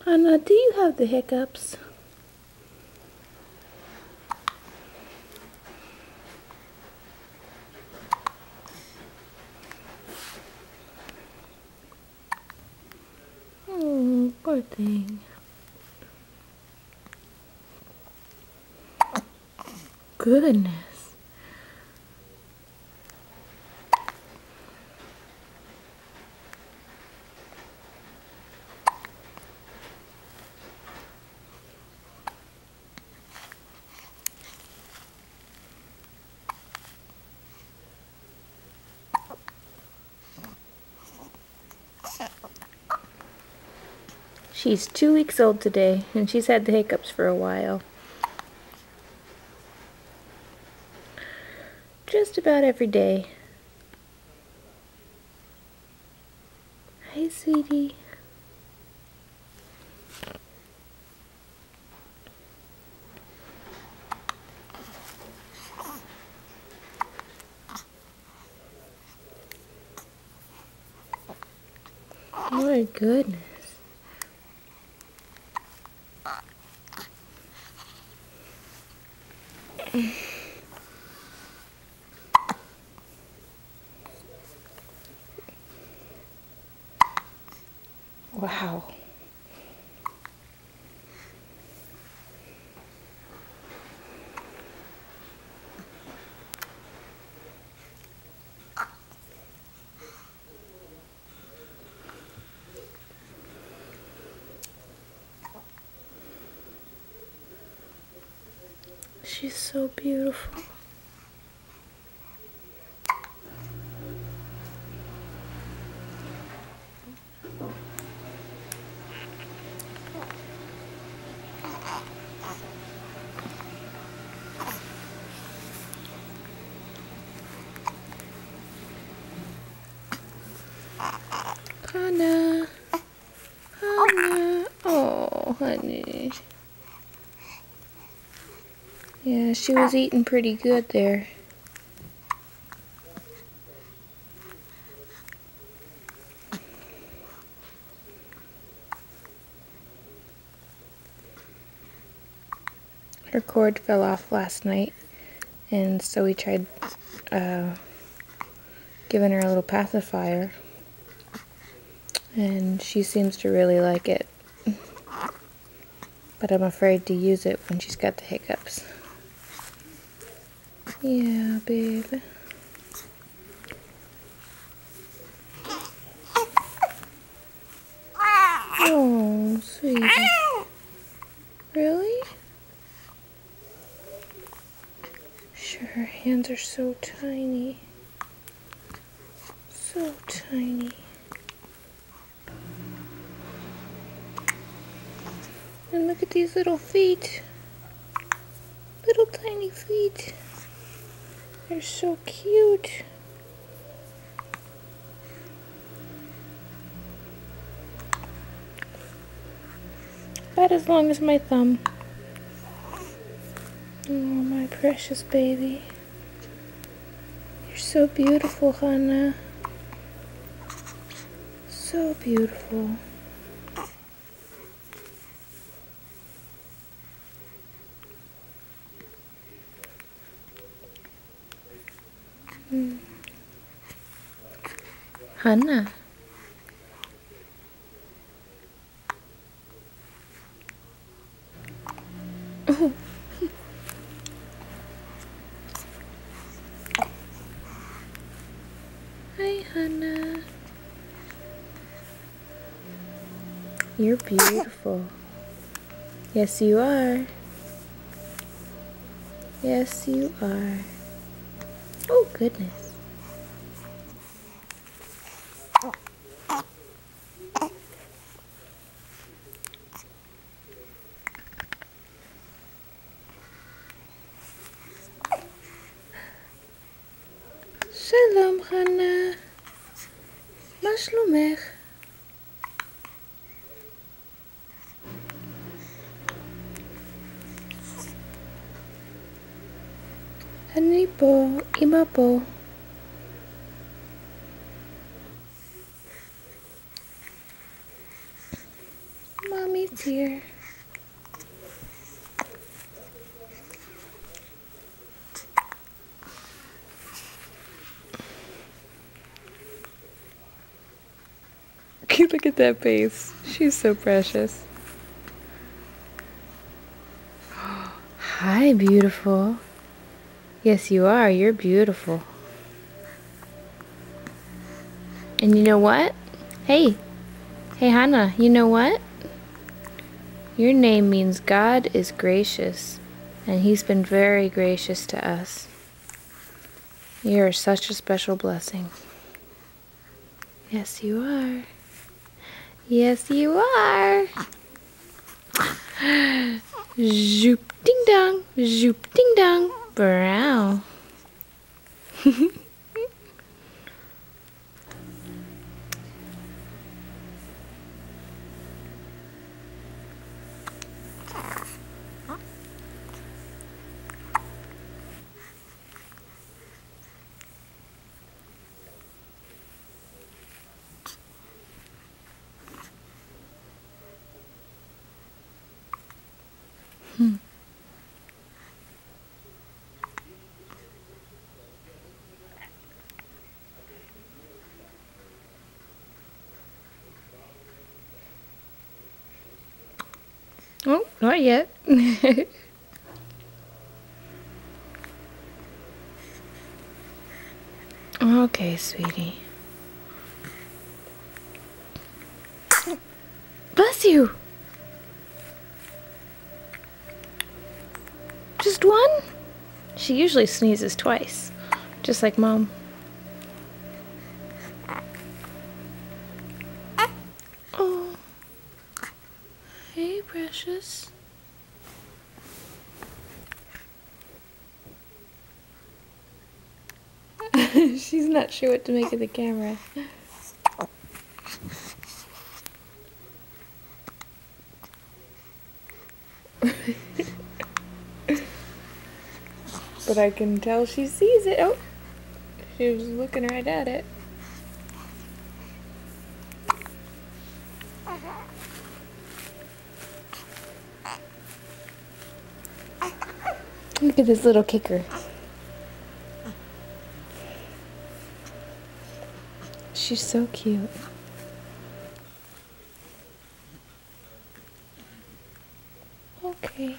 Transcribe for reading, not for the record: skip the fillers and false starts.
Hannah, do you have the hiccups? Oh, poor thing. Goodness. She's 2 weeks old today, and she's had the hiccups for a while. Just about every day. Hey, sweetie. My goodness. Wow. She's so beautiful. Hannah. Hannah. Oh, honey. Yeah, she was eating pretty good there. Her cord fell off last night, and so we tried giving her a little pacifier, and she seems to really like it, but I'm afraid to use it when she's got the hiccups. Yeah, babe. Oh, sweetie. Really? Sure, her hands are so tiny. So tiny. And look at these little feet. Little tiny feet. They're so cute. About as long as my thumb. Oh, my precious baby. You're so beautiful, Hannah. So beautiful. Hannah. Oh. Hi, Hannah. You're beautiful. Yes, you are. Yes, you are. Oh, goodness. שלום, חנה. מה שלומך? אני פה, אמא פה. Mommy's here. Look at that face. She's so precious. Hi, beautiful. Yes, you are. You're beautiful. And you know what? Hey. Hey, Hannah, you know what? Your name means God is gracious, and He's been very gracious to us. You are such a special blessing. Yes, you are. Yes, you are. Zoop ding dong, zoop ding dong, brow. Oh, not yet. Okay, sweetie. Bless you. Just one? She usually sneezes twice, just like Mom. Oh. Hey, precious. She's not sure what to make of the camera. But I can tell she sees it. Oh, she was looking right at it. Look at this little kicker. She's so cute. Okay.